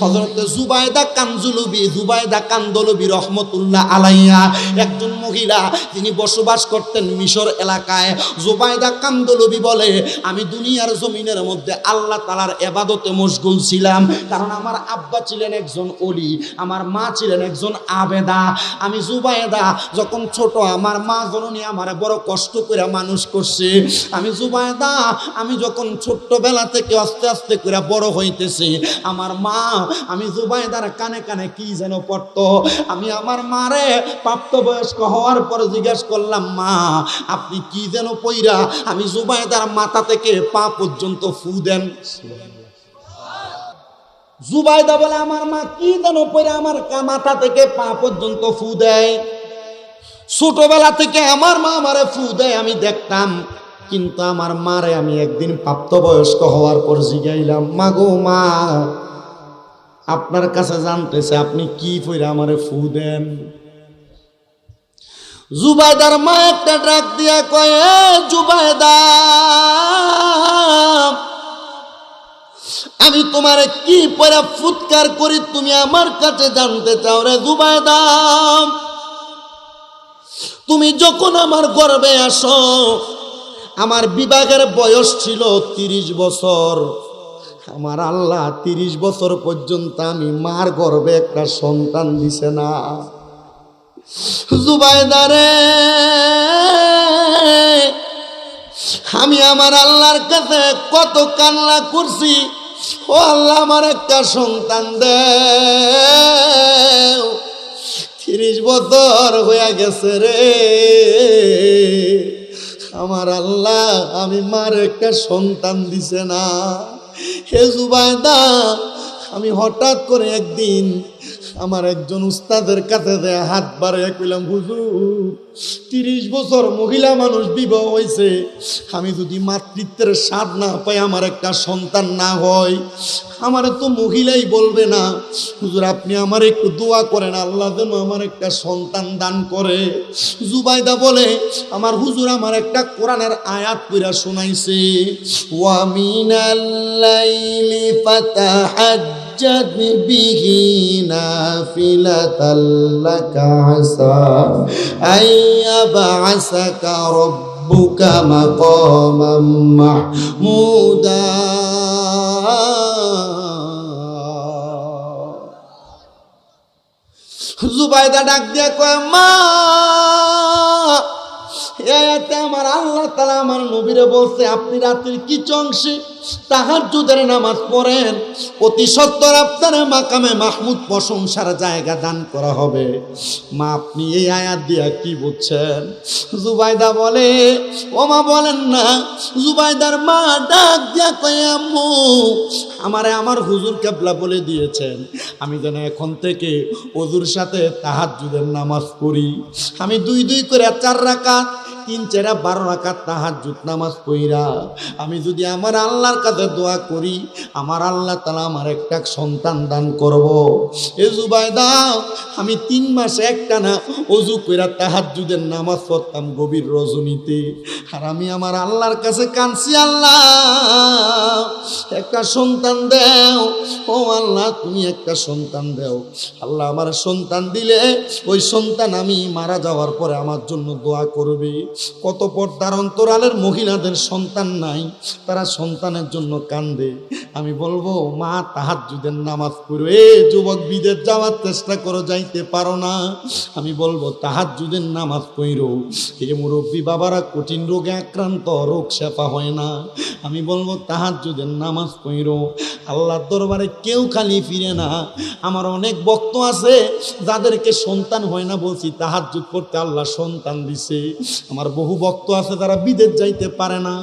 হযরত জুবায়দা কান্দলবী রহমতুল্লাহ আলাইহা একজন মহিলা, তিনি বসবাস করতেন মিশর এলাকায়। জুবায়দা কান্দলবী বলে, আমি দুনিয়ার জমিনের মধ্যে আল্লাহ তাআলার ইবাদতে মশগুল ছিলাম, কারণ আমার আব্বা ছিলেন একজন ওলি, আমার মা ছিলেন একজন আবেদা। আমি জুবায়দা যখন ছোট, আমার মা জননী আমার বড় কষ্ট করে মানুষ করছে। আমি জুবায়দা, আমি যখন ছোট্টবেলা থেকে আস্তে আস্তে করে বড় হইতেছি, আমার মা, আমি জুবায়দার কানে কানে কি যেন পড়তো। আমি আমার মারে প্রাপ্তবয়স্ক হওয়ার পর জিজ্ঞাসা করলাম, মা আপনি কি যেন পইরা, আমি জুবায়দার মাথা থেকে পা পর্যন্ত ফু দেন। জুবায়দা বলে, আমার মা কি যেন পইরা আমার মাথা থেকে পা পর্যন্ত ফু দেয়। ছোটবেলা থেকে আমার মা আমারে ফু দেয় আমি দেখতাম, কিন্তু আমার মারে আমি একদিন প্রাপ্তবয়স্ক হওয়ার পর জিগাইলাম, মা গো মা, আপনার কাছে জানতেছে আপনি কি পইরা আমারে ফু দেন। জুবায়দার মা একটা ডাক দিয়া কয়, জুবায়দা, আমি তোমারে কি পয়রা ফুৎকার করি তুমি আমার কাছে জানতে চাও রে জুবায়দা? তুমি যখন আমার গর্ভে আসো, আমার বিবাহের বয়স ছিল 30 বছর। আমার আল্লাহ 30 বছর পর্যন্ত আমি মার গর্ভে একটা সন্তান দিছে না। জুবায়দা রে, আমি আমার আল্লাহর কাছে কত কান্না করছি, ও আল্লাহ আমার একটা সন্তান দেও। 30 বছর হয়ে গেছে রে, আমার আল্লাহ আমি মার একটা সন্তান দিছে না। হে জুবায়দা, আমি হঠাৎ করে একদিন আমার একজন উস্তাদের কাছে হাত বাড়াইয়া কইলাম, হুজুর 30 বছর মহিলা মানুষ বিবাহ হয়েছে, আমি যদি মাতৃত্বের স্বাদ না পাই, আমার একটা সন্তান না হয়, আমার তো মহিলাই বলবে না। হুজুর আপনি আমার একটু দোয়া করেন, আল্লাহ যেন আমার একটা সন্তান দান করে। জুবায়দা বলে, আমার হুজুর আমার একটা কোরআনের আয়াত পড়া শোনাইছে, ওয়া মিনাল লাইলি ফাতাহাজ্জাদ বিহি নাফিলাতাল লাকা আসা আইয়াবআসাকা রাব্বুকা মাকামান মাহমুদা। জুবায়দা ডাক দিয়া কয়, মা, এতে আমার আল্লাহ তাআলা আমার নবীরে বলছে আপনি রাতের কিছু অংশে তাহাজ্জুদের নামাজ পড়েন, অতি সত্বর আপনার মাকামে মাহমুদ প্রশংসার জায়গা দান করা হবে। মা আপনি এই আয়াত দিয়া কি বুঝছেন? জুবায়দা বলে, ও মা বলেন না। জুবায়দার মা ডাক দিয়া কয়, আম্মু, আমারে আমার হুজুর কেবলা বলে দিয়েছেন আমি যেন এখন থেকে ওযুর সাথে তাহাজ্জুদের নামাজ পড়ি। আমি 2 করে 4 রাকাত, 3 4 12 রাকাত তাহাজ্জুদ নামাজ পড়া আমি যদি আমার আল্লাহর কাছে দোয়া করি, আমার আল্লাহ তাআলা আমার একটা সন্তান দান করব। এ জুবায়দা, আমি 3 মাস একটানা ওযু কইরা তাহাজ্জুদের নামাজ পড়তাম গভীর রজনীতে, আর আমি আমার আল্লাহর কাছে কাঁদছি, আল্লাহ একটা সন্তান দাও, ও আল্লাহ তুমি একটা সন্তান দাও। আল্লাহ আমার সন্তান দিলে ওই সন্তান আমি মারা যাওয়ার পরে আমার জন্য দোয়া করবে। কত পর্দার অন্তরালের মহিলাদের সন্তান নাই, তারা সন্তানের জন্য কান্দে। আমি বলবো, মা তাহাজ্জুদের নামাজ পড়ো। এ যুবক, বিদেশ যাওয়ার চেষ্টা করো, যাইতে পারো না, আমি বলবো তাহাজ্জুদের নামাজ পড়ো। এ মুরব্বী বাবারা কঠিন রোগে আক্রান্ত, রোগ শেফা হয় না, আমি বলবো তাহাজ্জুদের নামাজ পড়ো। আল্লাহর দরবারে কেউ খালি ফিরে না। আমার অনেক ভক্ত আছে যাদেরকে সন্তান হয় না, বলছি তাহাজ্জুদ পড়তে আল্লাহ সন্তান দিছে। আমার বহু ভক্ত আছে যারা বিদেশ যাইতে পারে না,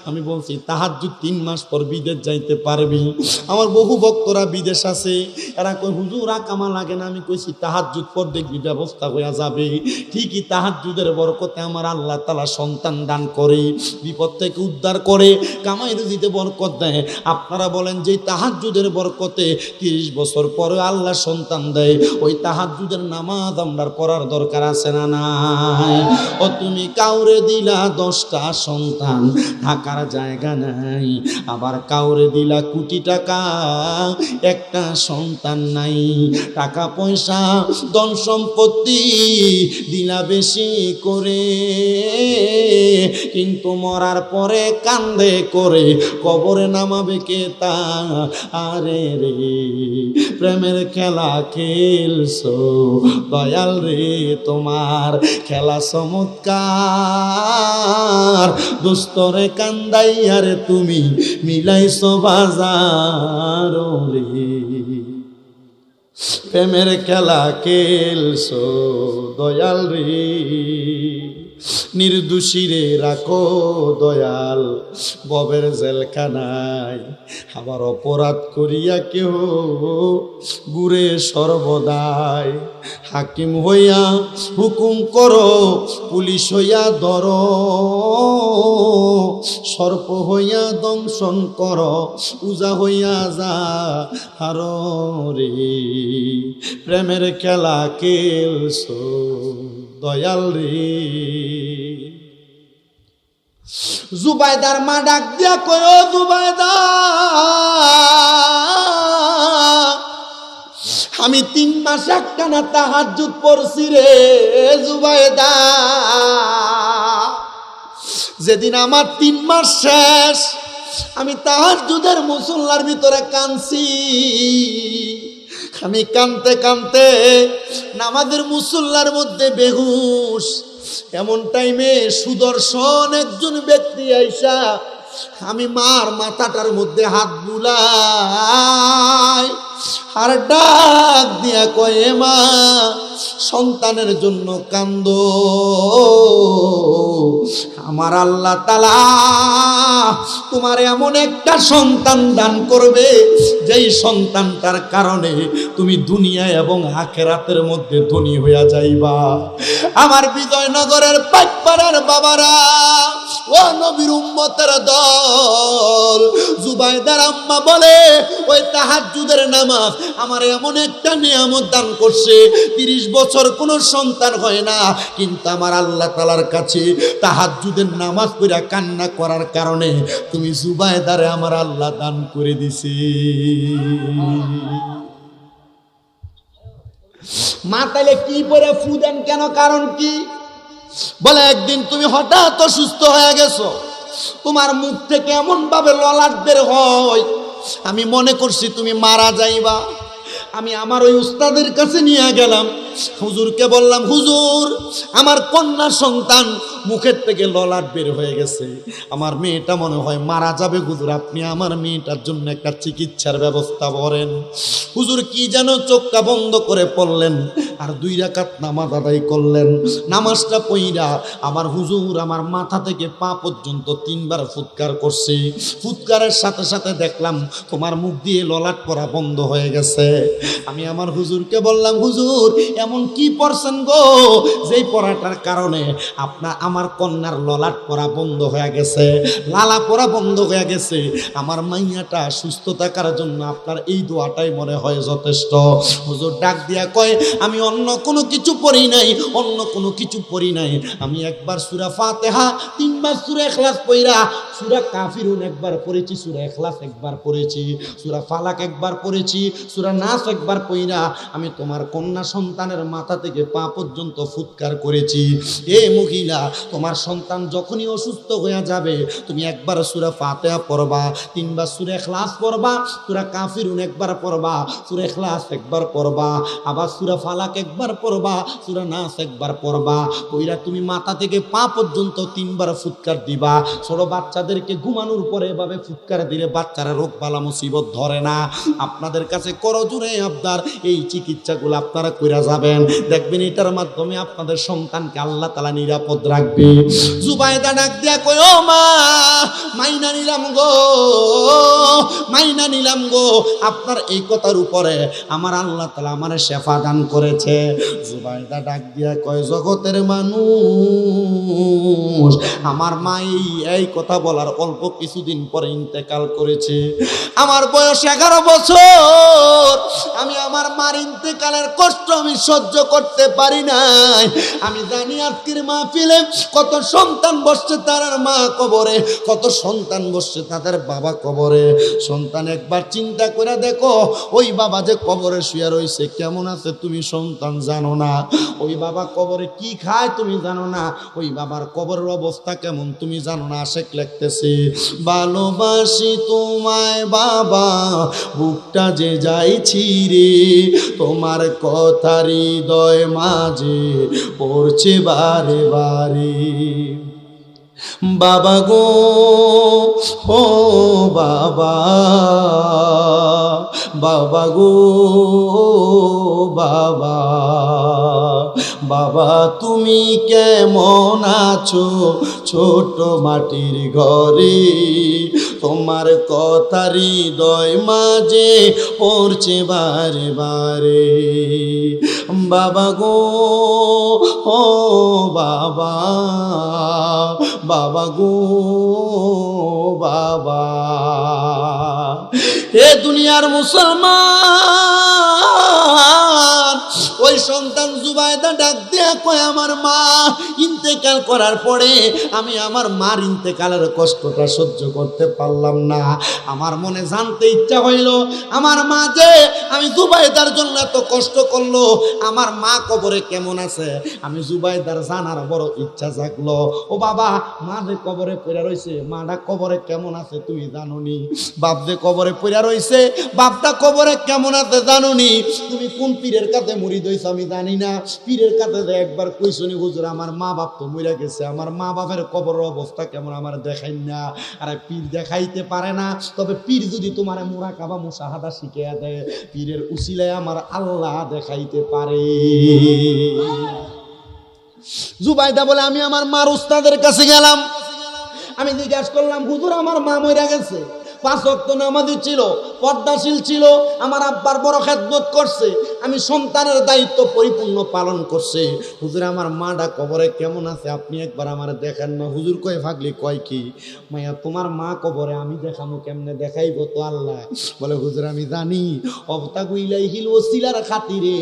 আমি বলছি তাহাজ্জুদ 3 মাস পর বিদেশ যাইতে পারবি। আমার বহু ভক্তরা বিদেশ আছে, এরা কই হুজুর আকামা লাগে না, আমি কইছি তাহাজ্জুদ পর দেখবি ব্যবস্থা হয়ে যাবে। ঠিকই তাহাজ্জুদের বরকতে আমার আল্লাহ তাআলা সন্তান দান করে, বিপদ থেকে উদ্ধার করে, কামাই রুজিতে বরকত দেয়। আপনারা বলেন যে তাহাজ্জুদের বরকতে 30 বছর পরে আল্লাহ সন্তান দেয়, ওই তাহাজ্জুদের নামাজ আমরা পড়ার দরকার আছে না নাই? ও তুমি কাউ কাউরে দিলা 10টা সন্তান, থাকার জায়গা নাই। আবার কাউরে দিলা কোটি টাকা, একটা সন্তান নাই। টাকা পয়সা ধন সম্পত্তি দিলা বেশি করে, কিন্তু মরার পরে কান্দে করে কবরে নামাবে কে তা? আরে রে প্রেমের খেলা খেলছো দয়াল রে, তোমার খেলা চমৎকার। দুস্তরে কান্দাইয়া রে তুমি মিলাইছো বাজার রে, প্রেমের খেলা খেলছো দয়াল রে। নির্দোষীরে রাখো দয়াল ববের জেলখানায়, আবার অপরাধ করিয়া কেহ ঘুরে সর্বদাই। হাকিম হইয়া হুকুম করো, পুলিশ হইয়া ধরো, সর্প হইয়া দংশন করো, উজা হইয়া যা হারো রে, প্রেমের খেলা খেলছো দয়াল রে। জুবাইদার মা ডাক দিয়া কয়, ও জুবাইদা, আমি 3 মাস একটানা তাহাজ্জুদ পড়ছি রে জুবাইদা। যেদিন আমার 3 মাস শেষ, আমি তাহাজ্জুদের মুসল্লার ভিতরে কাঁদছি। আমি কাঁদতে কাঁদতে নামাজের মুসল্লার মধ্যে বেহুশ। এমন টাইমে সুদর্শন একজন ব্যক্তি আইসা আমি মার মাথাটার মধ্যে হাত বুলাই আর ডাক দিয়া কয়ে, মা সন্তানের জন্য কান্দো, আমার আল্লাহ তাআলা তোমার এমন একটা সন্তান দান করবে যেই সন্তানটার কারণে তুমি দুনিয়া এবং আখিরাতের মধ্যে ধনী হইয়া যাইবা। আমার বিজয়নগরের পাইকপাড়ার বাবারা, ও নবীর উম্মতের দল, জুবাইদার আম্মা বলে ওই তাহাজ্জুদের নামাজ আমার এমন একটা নিয়ামত দান করছে, 30 বছর কোনো সন্তান হয় না, কিন্তু আমার আল্লাহ তাআলার কাছে তাহাজ্জুদের নামাজ পড়া কান্না করার কারণে তুমি জুবাইদারে আমার আল্লাহ দান করে দিছে। মা তাইলে কি পরে ফু দেন কেন, কারণ কি? বলে একদিন তুমি হঠাৎ অসুস্থ হয়ে গেছো, তোমার মুখ থেকে এমন ভাবে ললাট বের হয়, আমি মনে করছি তুমি মারা যাইবা। আমি আমার ওই উস্তাদের কাছে নিয়ে গেলাম, হুজুরকে বললাম, হুজুর আমার কন্যা সন্তান মুখের থেকে ললাট বের হয়ে গেছে, আমার মেয়েটা মনে হয় মারা যাবে, হুজুর আপনি আমার মেয়েটার জন্য একটা চিকিৎসার ব্যবস্থা করেন। হুজুর কি যেন চোখটা বন্ধ করে পড়লেন আর 2 রাকাত নামাজ আদায় করলেন। নামাজটা পইরা আমার হুজুর আমার মাথা থেকে পা পর্যন্ত 3 বার ফুৎকার করছে। ফুৎকারের সাথে সাথে দেখলাম তোমার মুখ দিয়ে ললাট পড়া বন্ধ হয়ে গেছে। আমি আমার হুজুরকে বললাম, হুজুর এমন কি পড়ছেন গো যেই পড়াটার কারণে আমার কন্যার ললাট পড়া বন্ধ হয়ে গেছে, লালা পড়া বন্ধ হয়ে গেছে, আমার মাইয়াটা সুস্থ থাকার জন্য আপনার এই দোয়াটাই মনে হয় যথেষ্ট। হুজুর ডাক দিয়া কয়, আমি অন্য কোনো কিছু পড়ি নাই, অন্য কোনো কিছু পড়ি নাই, আমি একবার সূরা ফাতিহা, 3 বার সূরা ইখলাস পড়া, সূরা কাফিরুন একবার পড়েছি, সূরা ইখলাস একবার পড়েছি, সূরা ফালাক একবার পড়েছি, সূরা নাস একবার পড়া আমি তোমার কন্যা সন্তানের মাথা থেকে পা পর্যন্ত ফুৎকার করেছি। এ মহিলা, তোমার সন্তান যখনই অসুস্থ হয়ে যাবে তুমি একবার সূরা ফাতিহা পড়বা, 3 বার সূরা ইখলাস পড়বা, সূরা কাফিরুন একবার পড়বা, সূরা ইখলাস একবার পড়বা, আবার সূরা ফালাক একবার পড়বা, সূরা নাস একবার পড়বা। কইরা তুমি মাথা থেকে পা পর্যন্ত 3 বার ফুৎকার দিবা। ছোট বাচ্চাদেরকে ঘুমানোর পরে এভাবে ফুৎকার দিলে বাচ্চারা রোগ বালা মুসিবত ধরে না। আপনাদের কাছে করজোরে আবদার, এই চিকিৎসাগুলো আপনারা কইরা যাবেন, দেখবেন এটার মাধ্যমে আপনাদের সন্তানকে আল্লাহ তাআলা নিরাপদ রাখবে। জুবাইদা ডাক দিয়া কই, ও মা মাইনা নিলাম গো, মাইনা নিলাম গো, আপনার এই কথার উপরে আমার আল্লাহ তাআলা আমারে শেফা দান করেছে। জুবাইদা ডাক দিয়া কয়, জগতের মানুষ, আমার মা এই কথা বলার অল্প কিছুদিন পরে ইন্তেকাল করেছে। আমার বয়স 11 বছর, আমি আমার মার ইন্তেকালের কষ্ট আমি সহ্য করতে পারি নাই। আমি জানি আজকের মাহফিলে কত সন্তান বসছে তার মা কবরে, কত সন্তান বসছে তাদের বাবা কবরে। সন্তান একবার চিন্তা করে দেখো, ওই বাবা যে কবরে শুয়ে রয়েছে কেমন আছে তুমি সন্তান জানো না। ওই বাবা কবরে কি খায় তুমি জানো না। ওই বাবার কবরের অবস্থা কেমন তুমি জানো না। আশেক লিখতেছে, ভালোবাসি তোমায় বাবা, বুকটা যে যাইছি রে, তোমার কথা হৃদয় মাঝে পড়ছে বারে বারে। বাবা গো ও বাবা, বাবা গো বাবা, বাবা তুমি কেমন আছো ছোট মাটির ঘরে, তোমার কথা হৃদয় মাঝে পড়ছে বারে বারে। বাবা গো ও বাবা, বাবা গো বাবা। এ দুনিয়ার মুসলমান, ওই সন্তান জুবাইদা ডাক দেয়া কয়, আমার মা ইন্তেকাল করার পরে আমি আমার মার ইন্তেকালের কষ্টটা সহ্য করতে পারলাম না। আমার মনে জানতে ইচ্ছা হইল, আমার মা যে আমি জুবাইদার জন্য এত কষ্ট করলো, আমার মা কবরে কেমন আছে আমি জুবাইদার জানার বড় ইচ্ছা জাগলো। ও বাবা, মা যে কবরে পড়ে রয়েছে, মাটা কবরে কেমন আছে তুমি জানোনি? বাপ যে কবরে পড়ে রয়েছে, বাপটা কবরে কেমন আছে জানোনি? তুমি কোন পীরের কাছে মুড়ি দইছো আমি জানি না। পীরের কাছে যে একবার কইছনি, হুজুর আমার মা বাপ তো মরে গেছে, আমার মা বাপের কবরের অবস্থা কেমন আমার দেখাই না। আর পীর দেখাইতে পারে না, তবে পীর যদি তোমার মুরাকাবা মুশাহাদা শিখিয়ে দেয়, পীরের উসিলায় আমার আল্লাহ দেখাইতে পারে। জুবাইদা বলে, আমি আমার মার উস্তাদের কাছে গেলাম, আমি জিজ্ঞাসা করলাম, হুজুর আমার মা মরে গেছে, 5 ওয়াক্ত নামাজি ছিল, পর্দাশীল ছিল, আমার আব্বার বড় খেদমত করছে, আমি সন্তানের দায়িত্ব পরিপূর্ণ পালন করছে। হুজুর আমার মাটা কবরে কেমন আছে আপনি একবার আমার দেখেন না। হুজুর কয়, ভাগলি কয় কি? মাইয়া তোমার মা কবরে আমি দেখামো কেমনে? দেখাইব তো আল্লাহ। বলে, হুজুর আমি জানি, অবতাগু ইলাইহিল ওসিলার খাতিরে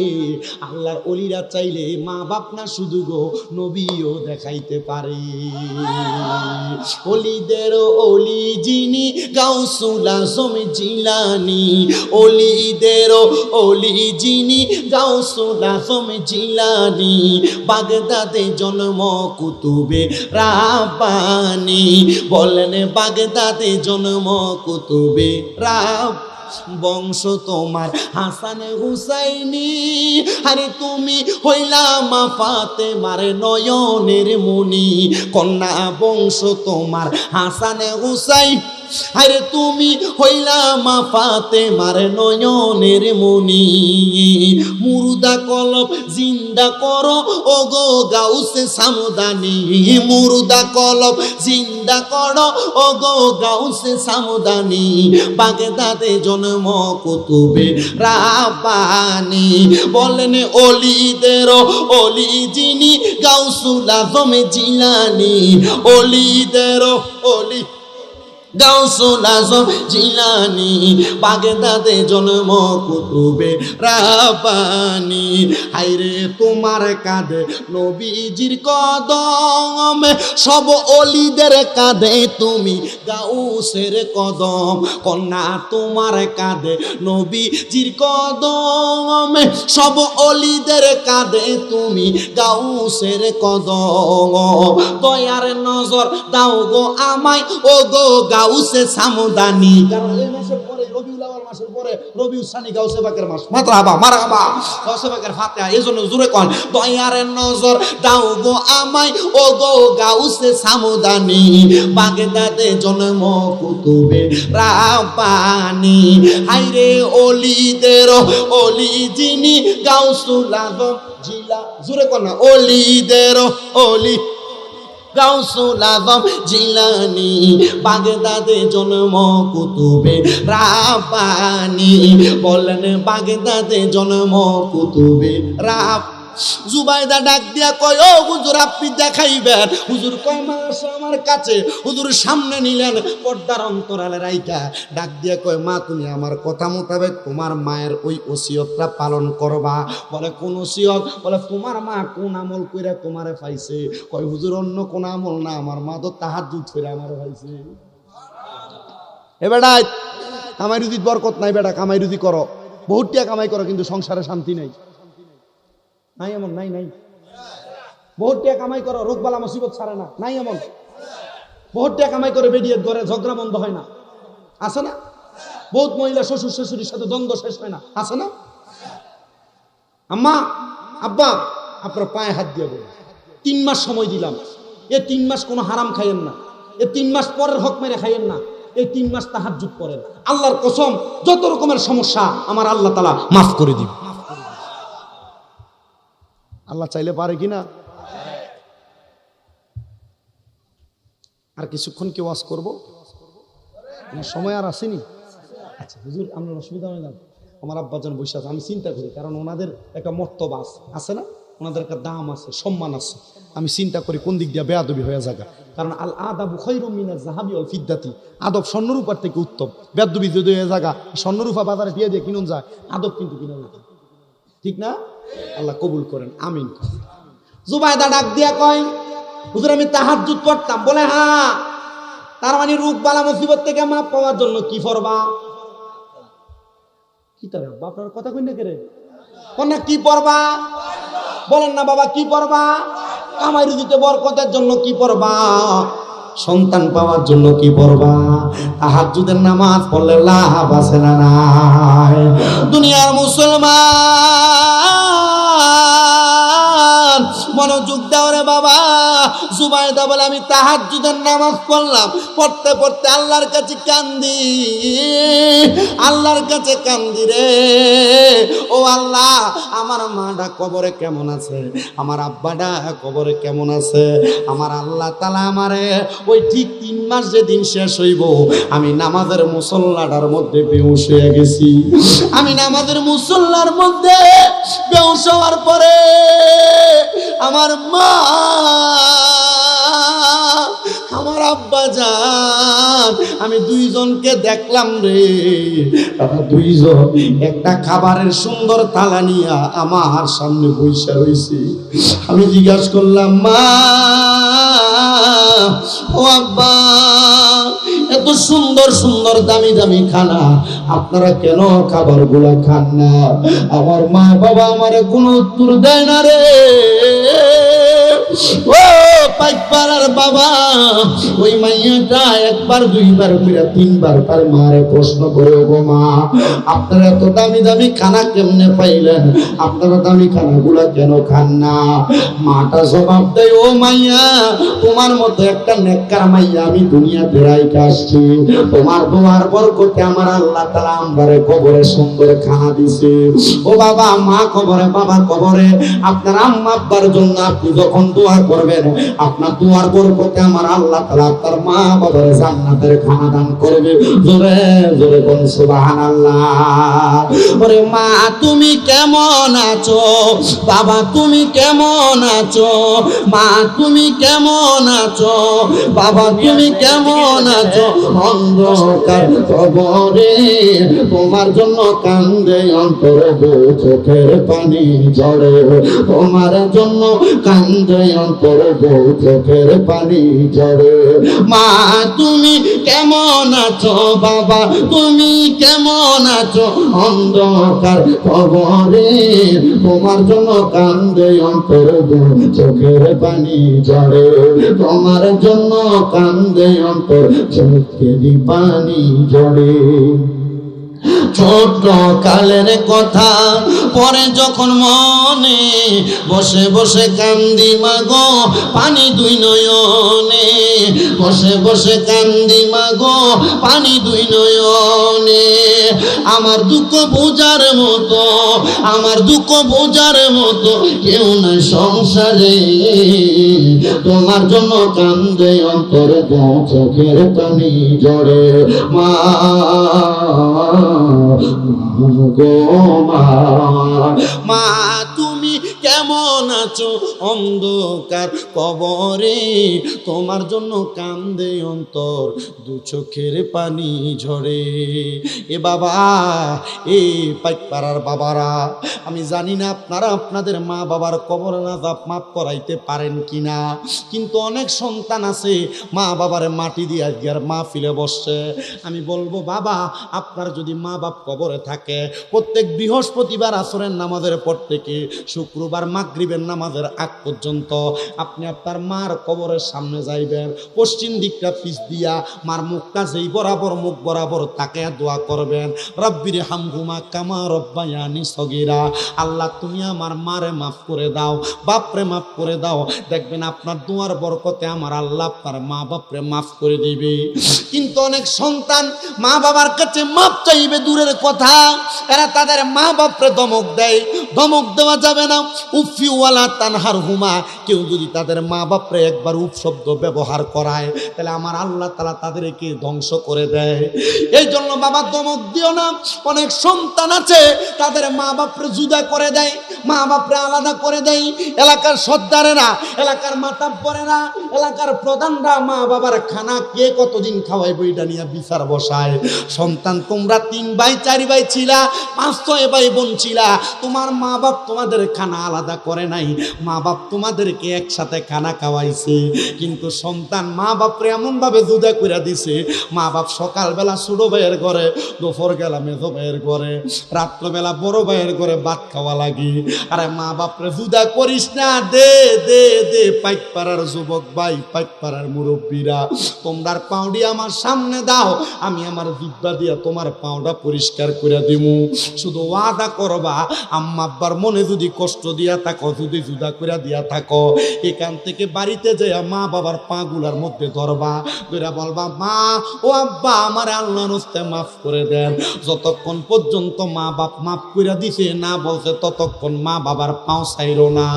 আল্লাহর ওলিরা চাইলে মা বাপ না শুধু গো নবীও দেখাইতে পারে। ওলিদের ওলি যিনি গাউসুল আজম জিলানী, ওলিদের ওলি যিনি গাউসুল আজম জিলানী, বাগদাদে জন্ম কুতুবে রাব্বানী। বলেন বাগদাদে জন্ম কুতুবে রাব্বানী। বংশ তোমার হাসান হুসাইনি, আরে তুমি হইলা মা ফাতেমার নয়নের মনি। কন্যা বংশ তোমার হাসান হুসাইন, আরে তুমি হইলা মা ফাতেমার নয়নের মনি। মুর্দা কলব জিন্দা করো ও গো গাউসে সামদানি, মুর্দা কলব জিন্দা করো ও গো গাউসে সামদানি। বাগদাদে জন্ম কুতুবে রাব্বানী। বলেন ওলিদের ওলি যিনি গাউসুল আজম জিলানী, ওলিদের ওলি গাউসুল আজম জিলানী, বাগদাদে জন্ম কুতুবে রাব্বানী। হাইরে তোমার কাঁধে নবীজির কদম, সব ওলিদের কাঁধে তুমি গাউসের কদম। কন্যা তোমার কাঁধে নবীজির কদম, সব ওলিদের কাঁধে তুমি গাউসের কদম। দয়ার নজর দাও গো আমায় ও গো গাউসে সামদানি। কারণ এই মাসের পরে রবিউল আউয়াল মাসের পরে রবিউল সানি গাউসে পাকের মাস। মারহাবা মারহাবা, গাউসে পাকের ফাতিহা। এজন্য জোরে কোন, দয়ার নজর দাও গো আমায় ও গো গাউসে সামদানি, বাগদাদে জন্ম কুতুবে রাব্বানী। হাইরে ওলিদের ওলি যিনি গাউসুল আজম জিলা, জোরে কোন না, ওলিদের ওলি গাউসুল আজম জিলানী, বাগদাদে জন্ম কুতুবে রাব্বানী। বলেন বাগদাদে জন্ম কুতুবে রাব্বানী। জুবাইদা ডাক দিয়া কয়, ও হুজুর আপনি দেখাইবেন? হুজুর কয়, মা আসো আমার কাছে। হুজুর সামনে নিলেন, পর্দার অন্তরালে রাইখা ডাক দিয়া কয়, মা তুমি আমার কথা মোতাবেক তোমার মায়ের ওই ওসিয়তটা পালন করবা। বলে কোন ওসিয়ত? বলে তোমার মা কোন আমল কইরা তোমারে পাইছে? কয় হুজুর অন্য কোন আমল না, আমার মা তো তাহাজ্জুদ করে আমারে পাইছে। এ বেটা কামাই রুজির বরকত নাই, বেটা কামাই রুজি করো, বহুত টাকা কামাই করো, কিন্তু সংসারে শান্তি নাই। নাই এমন? নাই নাই বহুত টাকা কামাই করো, রোগবালা মুসিবত ছাড়ে না। নাই এমন? বহুত টাকা কামাই করে বেরিয়ে ঘরে ঝগড়া বন্ধ হয় না, আছে না? বহুত মহিলা শ্বশুর শাশুড়ির সাথে দ্বন্দ্ব শেষ হয় না, আছে না? আম্মা আব্বা আপনার পায়ে হাত দিয়ে বলুন, 3 মাস সময় দিলাম, এই 3 মাস কোনো হারাম খাইয়েন না, এই 3 মাস পরের হক মেরে খাইয়েন না, এই 3 মাস তাহাজ্জুদ করেন। আল্লাহর কসম যত রকমের সমস্যা আমার আল্লাহ তাআলা মাফ করে দিবে। আল্লাহ চাইলে পারে কিনা? আর কিছুক্ষণ কি ওয়াজ করবো? সময় আর আসেনি। আচ্ছা হুজুর আপনার অসুবিধা হয় না? আমার আব্বাজান বসে আছে, আমি চিন্তা করি, কারণ ওনাদের একটা মর্তবা আছে না, ওনাদের একটা দাম আছে, সম্মান আছে। আমি চিন্তা করি কোন দিক দিয়ে বেয়াদবি হয়ে যাবে, কারণ আল আদাবু খায়রুম মিনাজ যাহাবি ওয়াল ফিদ্দাতি, আদব স্বর্ণরূপার থেকে উত্তম। বেয়াদবি যদি হয়ে যাগা, স্বর্ণরূপা বাজারে দিয়ে দিয়ে কিনুন যায়, আদব কিন্তু কিনা যেত, ঠিক না? আল্লাহ কবুল করেন, আমিন। জুবাইদা ডাক দিয়া কয়, হুজুর আমি তাহাজ্জুদ করতাম। বলে হ্যাঁ, তার মানে রোগ বালা মুসিবত থেকে মাপ পাওয়ার জন্য কি করবা? কি তার আপনার কথা কই না কেরে কন্যা, কি পড়বা? বলেন না বাবা, কি পড়বা? কামাই রুজিতে বরকতের জন্য কি পড়বা? সন্তান পাওয়ার জন্য কি পড়বা? তাহাজ্জুদের নামাজ পড়লে লাভ আছে না নাই? দুনিয়ার মুসলমান মনোযোগ দাও রে বাবা। জুবাইদা বলে আমি তাহাজ্জুদের নামাজ পড়লাম, পড়তে পড়তে আল্লাহর কাছে কান্দি, আল্লাহর কাছে কান্দি রে। ও আল্লাহ, আমার মাটা কবরে কেমন আছে, আমার আব্বাটা কবরে কেমন আছে? আমার আল্লাহ তাআলা আমারে ওই ঠিক 3 মাস যেদিন শেষ হইব, আমি নামাজের মুসল্লাটার মধ্যে বেহুশ হয়ে গেছি। আমি নামাজের মুসল্লার মধ্যে বেহুশ হওয়ার পরে আমার মা, আমার আব্বা জান, আমি 2 জনকে দেখলাম রে। তারা 2 জন একটা খাবারের সুন্দর থালা নিয়ে আমার সামনে বসে রয়েছে। আমি জিজ্ঞাসা করলাম, মা ও আব্বা, এত সুন্দর সুন্দর দামি দামি খানা, আপনারা কেন খাবার গুলা খান না? আমার মা বাবা আমারে কোনো উত্তর দেয় না রে। ও পাইকপাড়ার বাবা, ওই মাইয়াটা 1 বার 2 বার করে 3 বার তার মারে প্রশ্ন করে, গো মা আপনারা এত দামি দামি খানা কেমনে পাইলেন? আপনারা দামি খানাগুলা কেন খান না? মাটা জবাব দেয়, ও মাইয়া, তোমার মতো একটা নেককার মাইয়া আমি দুনিয়াতে রাইখা আসছি, তোমার দোয়ার বরকতে আমার আল্লাহ তাআলা আমরারে কবরে সুন্দর খানা দিছে। ও বাবা, মা কবরে, বাবা কবরে, আপনার আম্মা আব্বার জন্য আপনি যখন দোয়া করবেন, আপনার দোয়ার বরকতে আমার আল্লাহ তাআলা আপনার মা বাবার জান্নাতের খানা দান করবে। জোরে জোরে বল সুবহানাল্লাহ। ওরে মা তুমি কেমন আছো? বাবা তুমি কেমন আছো? মা তুমি কেমন আছো? বাবা তুমি কেমন আছো? অন্ধকার কবরে তোমার জন্য কান্দে অন্তর, চোখের পানি ঝরে তোমার জন্য কান্দে অন্তর, চোখের পানি ঝরে। মা তুমি কেমন আছো? বাবা তুমি কেমন আছো? অন্ধকার কবরে তোমার জন্য কান্দে অন্তর, চোখের পানি ঝরে তোমার জন্য কান্দে অন্তর, চোখের পানি ঝরে। ছোট কালের কথা পরে যখন মনে, বসে বসে কান্দি মাগো পানি 2 নয়নে, বসে বসে কান্দি মাগো পানি 2 নয়নে। আমার দুঃখ বোঝার মতো, আমার দুঃখ বোঝার মতো কেউ নাই সংসারে, তোমার জন্য কান্দে অন্তর, চোখের পানি ঝরে। মা গো মা, মা তুমি কেমন আছো অন্ধকার কবরে, তোমার জন্য কান্দে অন্তর, দু চোখের পানি ঝরে। এ বাবা, এই পাইকপাড়ার বাবারা, আমি জানি না আপনারা আপনাদের মা বাবার কবর আযাব মাফ করাইতে পারেন কিনা, কিন্তু অনেক সন্তান আছে মা বাবার মাটি দিয়ে আজকে আর মাহফিলে বসছে। আমি বলবো বাবা, আপনার যদি মা বাপ কবরে থাকে, প্রত্যেক বৃহস্পতিবার আসরের নামাজের পর থেকে শুক্রবার মাগরিবের নামাজের আগ পর্যন্ত আপনি আপনার মার কবরের সামনে যাইবেন, পশ্চিম দিকটা পিছ দিয়া মার মুখটা যেই বরাবর মুখ বরাবর তাকে দোয়া করবেন, রব্বির হামহুমা কামা রব্বায়ানি সগীরা। আল্লাহ তুমি আমার মারে মাফ করে দাও, বাপরে মাফ করে দাও। দেখবেন আপনার দোয়ার বরকতে আমার আল্লাহ আপনার মা বাপরে মাফ করে দিবে। কিন্তু অনেক সন্তান মা বাবার কাছে মাফ চাইবে দূরের কথা, এরা তাদের মা বাপরে ধমক দেয়। ধমক দেওয়া যাবে না। উফি ওয়ালা তানহার হুমা, কেউ যদি তাদের মা বাপরে একবার উফ শব্দ ব্যবহার করায়, তাহলে আমার আল্লাহ তাআলা তাদেরকে ধ্বংস করে দেয়। এই জন্য বাবা ধমক দিও না। অনেক সন্তান আছে তাদের মা বাপরে জুদা করে দেয়, মা বাপরে আলাদা করে দেয়। এলাকার সর্দারেরা, এলাকার মাতাব্বরেরা, এলাকার প্রধানরা মা বাবার খানা কে কতদিন খাওয়াইব এটা নিয়ে বিচার বসায়। সন্তান তোমরা 3 ভাই 4 ভাই ছিলা, 5-6 ভাই বোন ছিলা, তোমার মা বাপ তোমাদের খানা আলাদা করে নাই, মা বাপ তোমাদেরকে একসাথে খানা খাওয়াইছে। কিন্তু সন্তান মা বাপরে এমন ভাবে জুদা করে দিছে, মা বাপ সকালবেলা ছোট ভাইয়ের ঘরে, দুপুর বেলা মেজো ভাইয়ের ঘরে, রাত্রবেলা বড় ভাইয়ের ঘরে ভাত খাওয়া লাগি। আরে মা বাপরে জুদা করিস না, দে দে দে। পাইকপাড়ার যুবক ভাই, পাইকপাড়ার মুরব্বীরা, তোমরার পাউডি আমার সামনে দাও, আমি আমার জিহ্বা দিয়া তোমার পাউডা পরিষ্কার করে দিমু। শুধু ওয়াদা করবা, আম্মা আব্বার মনে যদি কষ্ট দিয়া থাকো, যদি জুদা করে দিয়া থাকো, এখান থেকে বাড়িতে যাইয়া মা বাবার পা গুলার মধ্যে ধরবা, ধরে বলবা মা ও আব্বা আমার আল্লাহর হস্তে মাফ করে দেন। যতক্ষণ পর্যন্ত মা বাপ মাফ করে দিছে না বলছে, ততক্ষণ মা বাবার পাও ছাইরো না।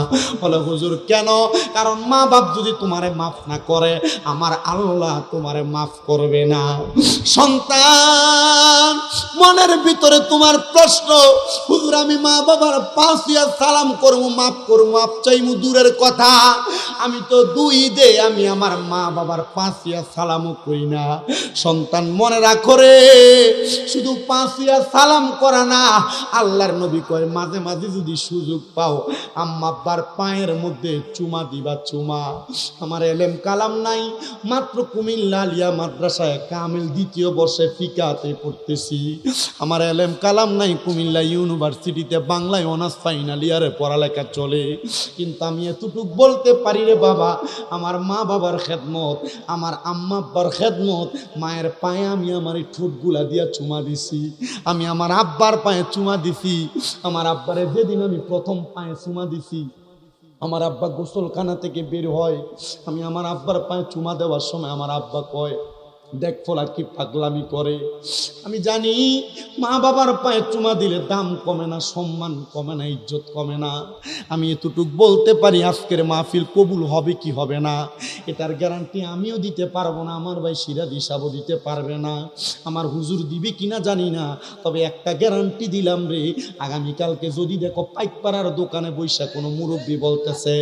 বলে হুজুর কেন? কারণ মা বাপ যদি তোমারে মাফ না করে, আমার আল্লাহ তোমারে মাফ করবে না। সন্তান মনের ভিতরে তোমার প্রশ্ন, হুজুর আমি মা বাবার পাঁচ দিয়া সালাম করবো, মাফ করবো, মাফ চাইমু দূরের কথা, আমি তো 2 ঈদে আমি আমার মা বাবার পাঁচ দিয়া সালামও করি না। সন্তান মনে রাখো রে, শুধু 5 দিয়া সালাম করা না, আল্লাহর নবী কয় মাঝে মাঝে যদি সুযোগ পাও আম্মা আব্বার পায়ের মধ্যে চুমা দিবা, চুমা। আমার এলেম কালাম নাই, মাত্র কুমিল্লা আলিয়া মাদ্রাসায় কামিল 2য় বর্ষে ফিকাতে পড়তেছি। আমার এলেম কালাম নাই, কুমিল্লা ইউনিভার্সিটিতে বাংলায় অনার্স ফাইনাল ইয়ারে পড়ালেখা চলে। কিন্তু আমি এতটুক বলতে পারি রে বাবা, আমার মা বাবার খেদমত, আমার আম্মা আব্বার খেদমত, মায়ের পায়ে আমি আমার এই ঠোঁটগুলা দিয়া চুমা দিছি, আমি আমার আব্বার পায়ে চুমা দিছি। আমার আব্বারে যেদিন আমি প্রথম পায়ে চুমা দিছি, আমার আব্বা গোসলখানা থেকে বের হয়, আমি আমার আব্বার পায়ে চুমা দেওয়ার সময় আমার আব্বা কয়, দেখ ফলা কি পাগলামি করে। আমি জানি মা বাবার পায়ে চুমা দিলে দাম কমে না, সম্মান কমে না, ইজ্জত কমে না। আমি এতটুক বলতে পারি, আজকের মাহফিল কবুল হবে কি হবে না এটার গ্যারান্টি আমিও দিতে পারবো না, আমার ভাই সিরাজ হিসাবও দিতে পারবে না, আমার হুজুর দিবে কিনা জানি না। তবে একটা গ্যারান্টি দিলাম রে, আগামীকালকে যদি দেখো পাইকপাড়ার দোকানে বৈশা কোনো মুরব্বী বলতেছে,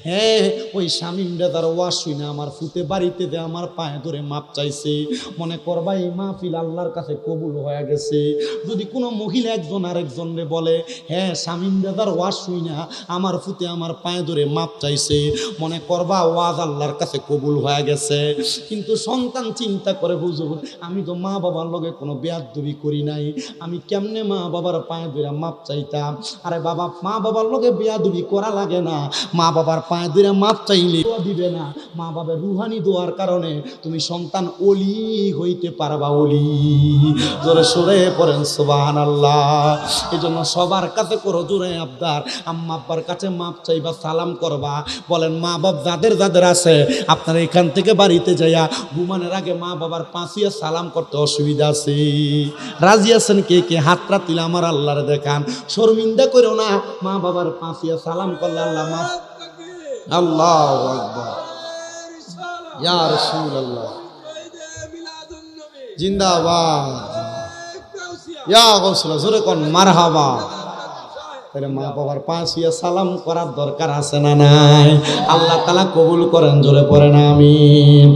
হ্যাঁ ওই শামীম দাদার ওয়াজ শুনে আমার ফুতে বাড়িতে দে আমার পায়ে ধরে মাপ চাইছে, মনে করবা এই মাহফিল আল্লাহর কাছে কবুল হয়ে গেছে। যদি কোনো মহিলা একজন আরেকজন রে বলে, হ্যাঁ শামীম দাদার ওয়াজ শুই না আমার ফুতে আমার পায়ে ধরে মাপ চাইছে, মনে করবা ওয়াজ আল্লাহর কাছে কবুল হয়ে গেছে। কিন্তু সন্তান চিন্তা করে, হুজুর আমি তো মা বাবার লগে কোনো বেয়াদবি করি নাই, আমি কেমনে মা বাবার পায়ে ধরে মাপ চাইতাম? আরে বাবা, মা বাবার লগে বেয়াদবি করা লাগে না, মা বাবার পায়ে ধরে মাপ চাইলে দিবে না, মা বাবার রুহানি দোয়ার কারণে তুমি সন্তান ওলি হইতে পারবা, ওলি। জোরে সরে পড়েন সুবহানাল্লাহ। এই জন্য সবার কাছে করো জোরে আবদার, আম্মা আব্বার কাছে মাপ চাইবা, সালাম করবা। বলেন মা বাপ যাদের যাদের আছে, আপনারা এখান থেকে বাড়িতে যাইয়া ঘুমানোর আগে মা বাবার পাঁচিয়া সালাম করতে অসুবিধা আছে? রাজি আছেন কে কে? হাতটা তুলে আমার আল্লাহরে দেখান। শর্মিন্দা করো না, মা বাবার পাঁচিয়া সালাম করলে আল্লাহ মাফ। আল্লাহু আকবার, ইয়া রাসূলুল্লাহ, জিন্দাবাদ, ইয়া গাউসুল্লাহ, জোরে কোন মারহাবা। তাহলে মা বাবার পাশিয়া সালাম করার দরকার আছে না নাই? আল্লাহ তাআলা কবুল করেন, জোরে পড়েন আমিন।